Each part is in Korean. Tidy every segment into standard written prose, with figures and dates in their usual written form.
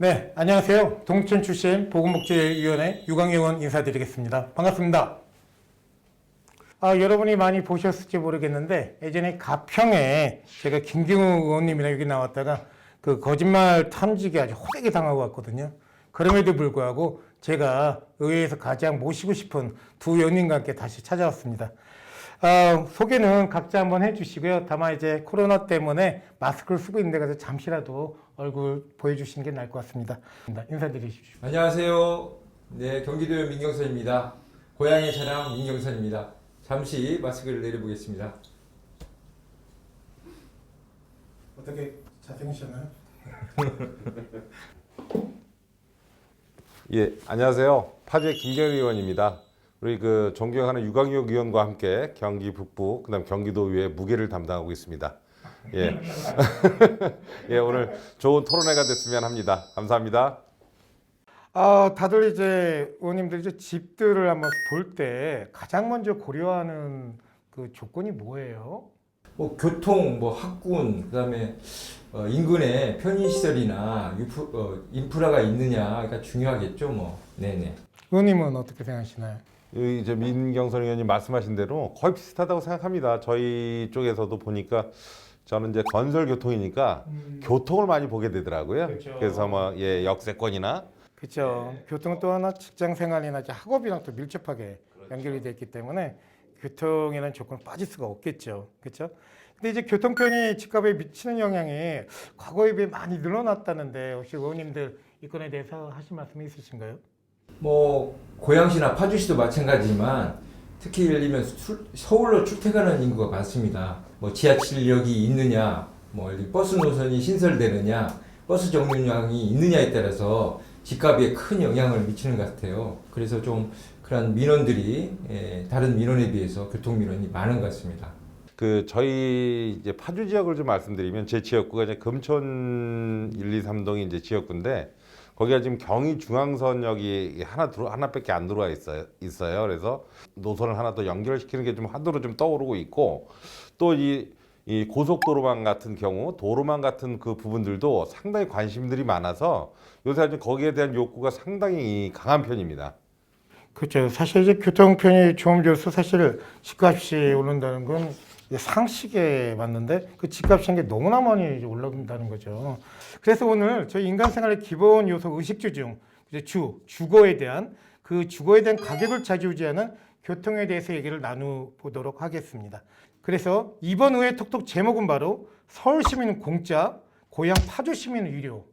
네, 안녕하세요. 동천 출신 보건복지위원회 유광의원 인사드리겠습니다. 반갑습니다. 여러분이 많이 보셨을지 모르겠는데 예전에 가평에 제가 김경우 의원님이랑 여기 나왔다가 그 거짓말 탐지기 아주 호되게 당하고 왔거든요. 그럼에도 불구하고 제가 의회에서 가장 모시고 싶은 두 의원님과 함께 다시 찾아왔습니다. 소개는 각자 한번 해주시고요. 다만 이제 코로나 때문에 마스크를 쓰고 있는데 가서 잠시라도 얼굴 보여주시는 게 나을 것 같습니다. 인사드리십시오. 안녕하세요. 네, 경기도의 민경선입니다. 고향의 자랑 민경선입니다. 잠시 마스크를 내려보겠습니다. 어떻게 잘생기셨나요? 예, 안녕하세요. 파주의 김경일 의원입니다. 우리 그 존경하는 유광혁 의원과 함께 경기 북부, 그다음 경기도의회 무게를 담당하고 있습니다. 예, 예, 오늘 좋은 토론회가 됐으면 합니다. 감사합니다. 다들 이제 의원님들 이제 집들을 한번 볼 때 가장 먼저 고려하는 그 조건이 뭐예요? 뭐 교통, 뭐 학군, 그다음에 인근에 편의시설이나 인프라가 있느냐가 중요하겠죠, 뭐. 네네. 의원님은 어떻게 생각하시나요? 이제 민경선 의원님 말씀하신 대로 거의 비슷하다고 생각합니다. 저희 쪽에서도 보니까 저는 이제 건설 교통이니까 교통을 많이 보게 되더라고요. 그렇죠. 그래서 뭐 예, 역세권이나 그렇죠. 교통은 또 하나 직장 생활이나 이제 학업이랑 또 밀접하게 연결이 되어 있기 때문에 교통이라는 조건은 빠질 수가 없겠죠. 그렇죠? 근데 이제 교통편이 집값에 미치는 영향이 과거에 비해 많이 늘어났다는데 혹시 의원님들 이 건에 대해서 하실 말씀이 있으신가요? 뭐 고양시나 파주시도 마찬가지지만 특히 예를 들면 서울로 출퇴근하는 인구가 많습니다. 뭐 지하철역이 있느냐, 뭐 버스 노선이 신설되느냐, 버스 정류장이 있느냐에 따라서 집값에 큰 영향을 미치는 것 같아요. 그래서 좀 그런 민원들이 다른 민원에 비해서 교통 민원이 많은 것 같습니다. 그 저희 이제 파주 지역을 좀 말씀드리면 제 지역구가 이제 금촌 1, 2, 3동이 이제 지역구인데 거기가 지금 경의중앙선역이 하나밖에 안 들어와 있어요. 그래서 노선을 하나 더 연결시키는 게 좀 하도로 좀 떠오르고 있고 또 이 고속도로망 같은 경우 도로망 같은 그 부분들도 상당히 관심들이 많아서 요새 아주 거기에 대한 욕구가 상당히 강한 편입니다. 그렇죠. 사실 이제 교통편이 좋아져서 사실 집값이 오른다는 건 상식에 맞는데 그 집값이 게 너무나 많이 올라간다는 거죠. 그래서 오늘 저희 인간생활의 기본 요소 의식주 중 이제 주거에 대한 가격을 좌지우지하는 교통에 대해서 얘기를 나눠보도록 하겠습니다. 그래서 이번 의회 톡톡 제목은 바로 서울시민은 공짜, 고향 파주시민은 유료.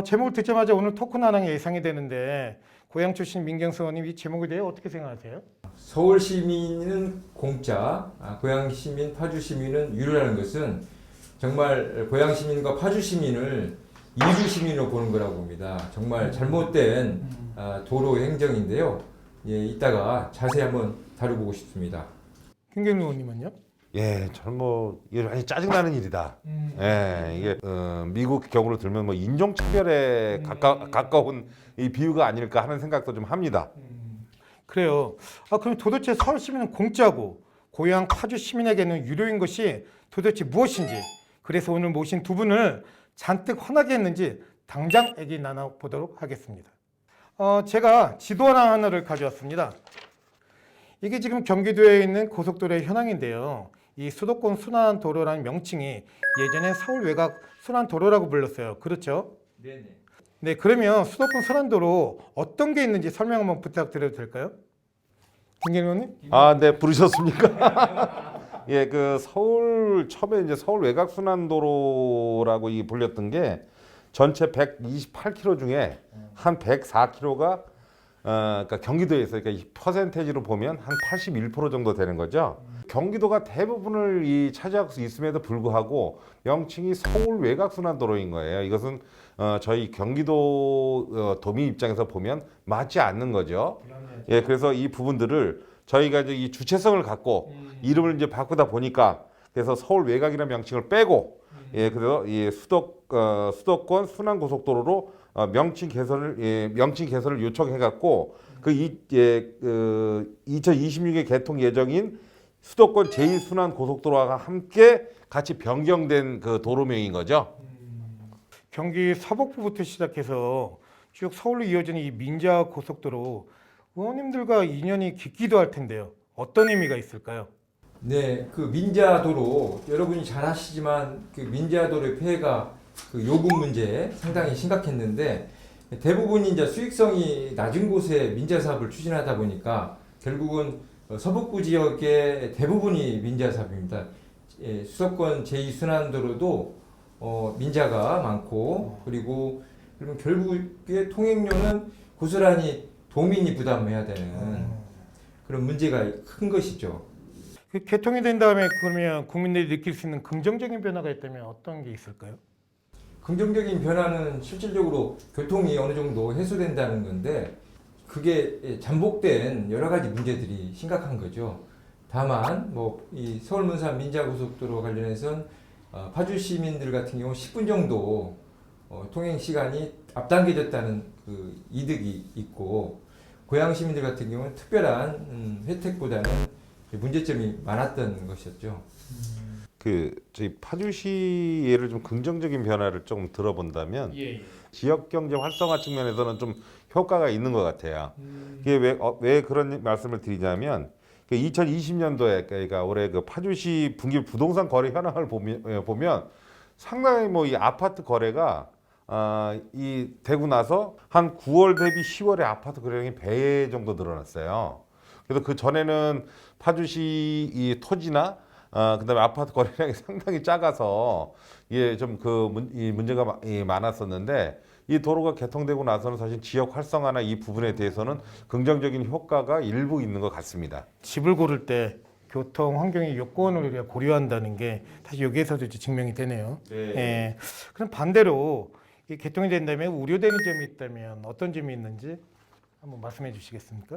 제목을 듣자마자 오늘 토크 난항이 예상이 되는데 고향 출신 민경수 의원님 이 제목에 대해 어떻게 생각하세요? 서울 시민은 공짜, 고양 시민, 파주 시민은 유료라는 것은 정말 고양 시민과 파주 시민을 이주 시민으로 보는 거라고 봅니다. 정말 잘못된 도로 행정인데요. 예, 이따가 자세히 한번 다뤄보고 싶습니다. 김경일 의원님은요? 예, 저는 뭐 이게 많이 짜증나는 일이다. 예, 이게 미국 경우를 들면 뭐 인종차별에 가까운 이 비유가 아닐까 하는 생각도 좀 합니다. 그래요. 그럼 도대체 서울 시민은 공짜고 고향 파주 시민에게는 유료인 것이 도대체 무엇인지 그래서 오늘 모신 두 분을 잔뜩 화나게 했는지 당장 얘기 나눠보도록 하겠습니다. 제가 지도 하나를 가져왔습니다. 이게 지금 경기도에 있는 고속도로의 현황인데요. 이 수도권 순환도로라는 명칭이 예전에 서울 외곽 순환도로라고 불렀어요. 그렇죠? 네네. 네, 그러면 수도권 순환도로 어떤 게 있는지 설명 한번 부탁드려도 될까요? 김경일 의원님? 네, 부르셨습니까? 예, 그 서울 처음에 이제 서울 외곽 순환도로라고 이 불렸던 게 전체 128km 중에 한 104km가 그러니까 경기도에서 그러니까 이 퍼센테이지로 보면 한 81% 정도 되는 거죠. 경기도가 대부분을 차지하고 있음에도 불구하고 명칭이 서울 외곽 순환도로인 거예요. 이것은 저희 경기도 도민 입장에서 보면 맞지 않는 거죠. 예, 그래서 이 부분들을 저희가 이제 이 주체성을 갖고 이름을 이제 바꾸다 보니까 그래서 서울 외곽이라는 명칭을 빼고 예, 그래서 이 수도권 순환고속도로로 명칭 개설을 요청해갖고 2026년 개통 예정인 수도권 제2순환 고속도로와 함께 같이 변경된 그 도로명인 거죠. 경기 서북부부터 시작해서 쭉 서울로 이어지는 이 민자 고속도로 의원님들과 인연이 깊기도 할 텐데요. 어떤 의미가 있을까요? 네, 그 민자도로 여러분이 잘 아시지만 그 민자도로의 폐해가 그 요금 문제 상당히 심각했는데 대부분이 이제 수익성이 낮은 곳에 민자 사업을 추진하다 보니까 결국은 서북부 지역의 대부분이 민자 사업입니다. 예, 수도권 제2순환도로도 민자가 많고 그리고 그러면 결국에 통행료는 고스란히 도민이 부담해야 되는 그런 문제가 큰 것이죠. 그 개통이 된 다음에 그러면 국민들이 느낄 수 있는 긍정적인 변화가 있다면 어떤 게 있을까요? 긍정적인 변화는 실질적으로 교통이 어느 정도 해소된다는 건데 그게 잠복된 여러 가지 문제들이 심각한 거죠. 다만 뭐 이 서울 문산 민자고속도로 관련해서는 파주 시민들 같은 경우 10분 정도 통행 시간이 앞당겨졌다는 그 이득이 있고 고양 시민들 같은 경우는 특별한 혜택보다는 문제점이 많았던 것이었죠. 그 저희 파주시 예를 좀 긍정적인 변화를 조금 들어본다면 지역 경제 활성화 측면에서는 좀 효과가 있는 것 같아요. 이게 왜 그런 말씀을 드리냐면 2020년도에 그러니까 올해 그 파주시 분기 부동산 거래 현황을 보면 상당히 뭐 이 아파트 거래가 이 되고 나서 한 9월 대비 10월에 아파트 거래량이 배 정도 늘어났어요. 그래서 그 전에는 파주시 이 토지나 그다음에 아파트 거래량이 상당히 작아서 이게 좀 이 문제가 많았었는데 이 도로가 개통되고 나서는 사실 지역 활성화나 이 부분에 대해서는 긍정적인 효과가 일부 있는 것 같습니다. 집을 고를 때 교통 환경의 요건을 우리가 고려한다는 게 사실 여기에서도 이제 증명이 되네요. 예. 그럼 반대로 이 개통이 된 다음에 우려되는 점이 있다면 어떤 점이 있는지 한번 말씀해 주시겠습니까?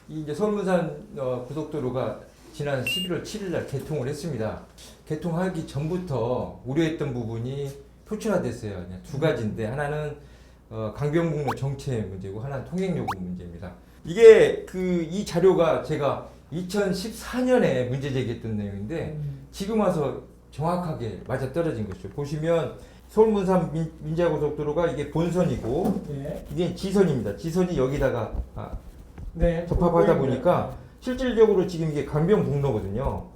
이제 서울문산 고속도로가 지난 11월 7일 날 개통을 했습니다. 개통하기 전부터 우려했던 부분이 표출화됐어요. 그냥 두 가지인데 하나는 강변북로 정체 문제고 하나는 통행요금 문제입니다. 이게 이 자료가 제가 2014년에 문제 제기했던 내용인데 지금 와서 정확하게 맞아 떨어진 것이죠. 보시면 서울문산 민자고속도로가 이게 본선이고 이게 지선입니다. 지선이 여기다가 접합하다 보니까 실질적으로 지금 이게 강변북로거든요.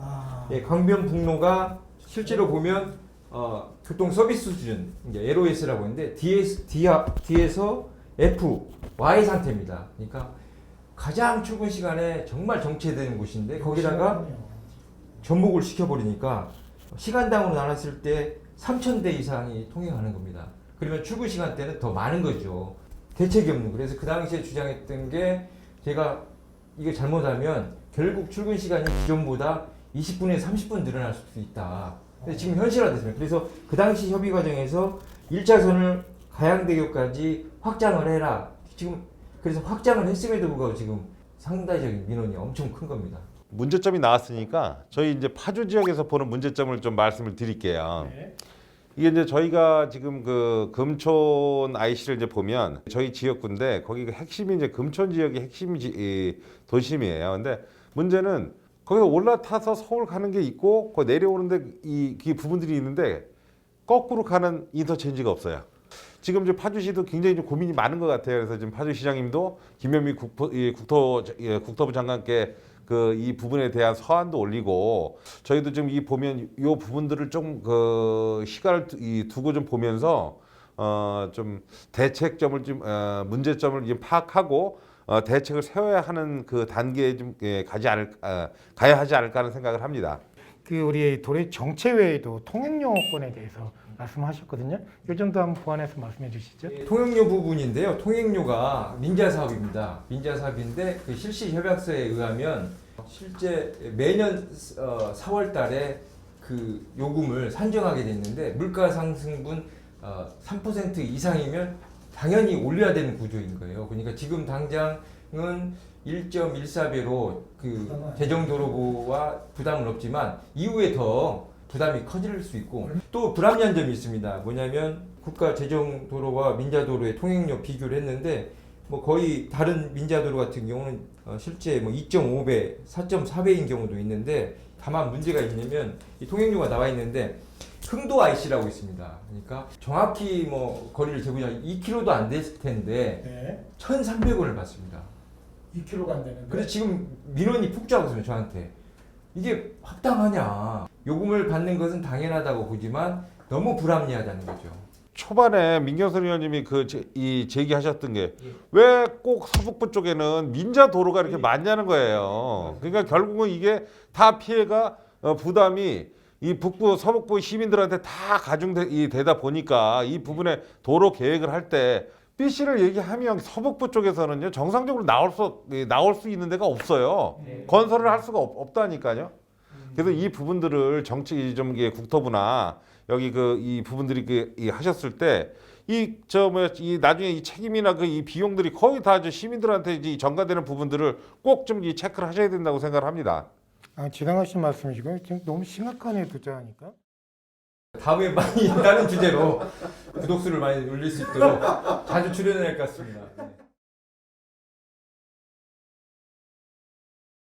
예, 강변북로가 실제로 보면 교통 서비스 수준 이제 LOS라고 하는데 뒤에서 F, Y 상태입니다. 그러니까 가장 출근 시간에 정말 정체되는 곳인데 거기다가 전복을 시켜버리니까 시간당으로 나눴을 때 3,000대 이상이 통행하는 겁니다. 그러면 출근 시간대는 더 많은 거죠. 대책이 없는. 그래서 그 당시에 주장했던 게 제가 이게 잘못하면 결국 출근 시간이 기존보다 20분에서 30분 늘어날 수도 있다. 근데 지금 현실화됐습니다. 그래서 그 당시 협의 과정에서 1차선을 가양대교까지 확장을 해라. 지금 그래서 확장을 했음에도 불구하고 지금 상대적인 민원이 엄청 큰 겁니다. 문제점이 나왔으니까 저희 이제 파주 지역에서 보는 문제점을 좀 말씀을 드릴게요. 이게 이제 저희가 지금 그 금촌 IC를 이제 보면 저희 지역구인데 거기가 핵심이 이제 금촌 지역이 핵심 도심이에요. 근데 문제는 거기서 올라타서 서울 가는 게 있고 거 내려오는데 이 부분들이 있는데 거꾸로 가는 인터체인지가 없어요. 지금 이제 파주시도 굉장히 좀 고민이 많은 것 같아요. 그래서 지금 파주시장님도 김현미 국토부 장관께 이 부분에 대한 서한도 올리고 저희도 지금 이 보면 이 부분들을 좀 시간을 두고 좀 보면서 좀 대책점을 좀 문제점을 좀 파악하고 대책을 세워야 하는 그 단계에 좀 가야 하지 않을까 하는 생각을 합니다. 우리 도로의 정체 외에도 통행료권에 대해서 말씀하셨거든요. 이 정도 한번 보완해서 말씀해 주시죠. 통행료 부분인데요. 통행료가 민자 사업입니다. 민자 사업인데 그 실시 협약서에 의하면 실제 매년 4월 달에 그 요금을 산정하게 됐는데 물가 상승분 3% 이상이면 당연히 올려야 되는 구조인 거예요. 그러니까 지금 당장은 1.14배로 그 재정도로부와 부담은 없지만 이후에 더 부담이 커질 수 있고 또 불합리한 점이 있습니다. 뭐냐면 국가 재정도로와 민자도로의 통행료 비교를 했는데 뭐 거의 다른 민자도로 같은 경우는 실제 뭐 2.5배, 4.4배인 경우도 있는데 다만 문제가 있냐면 이 통행료가 나와 있는데 흥도 IC라고 있습니다. 그러니까 정확히 뭐 거리를 재보자면 2km도 안 됐을 텐데 네. 1,300원을 받습니다. 2kg가 안 되는데. 그래서 지금 민원이 푹 잡았어요, 저한테. 이게 합당하냐? 요금을 받는 것은 당연하다고 보지만 너무 불합리하다는 거죠. 초반에 민경선 의원님이 이 제기하셨던 게 왜 꼭 서북부 쪽에는 민자 도로가 이렇게 많냐는 거예요. 그러니까 결국은 이게 다 피해가 부담이 이 북부 서북부 시민들한테 다 가중되다 보니까 이 부분에 도로 계획을 할 때 B씨를 얘기하면 서북부 쪽에서는요 정상적으로 나올 수 있는 데가 없어요. 건설을 할 수가 없다니까요. 그래서 이 부분들을 정치 좀 이게 국토부나 여기 이 부분들이 하셨을 때 이 나중에 이 책임이나 이 비용들이 거의 다 시민들한테 이 전가되는 부분들을 꼭 좀 이 체크를 하셔야 된다고 생각을 합니다. 지당하신 말씀이시고 지금 너무 심각하네요, 듣자하니까. 다음에 많이 다른 주제로 구독수를 많이 올릴 수 있도록 자주 출연할 것 같습니다.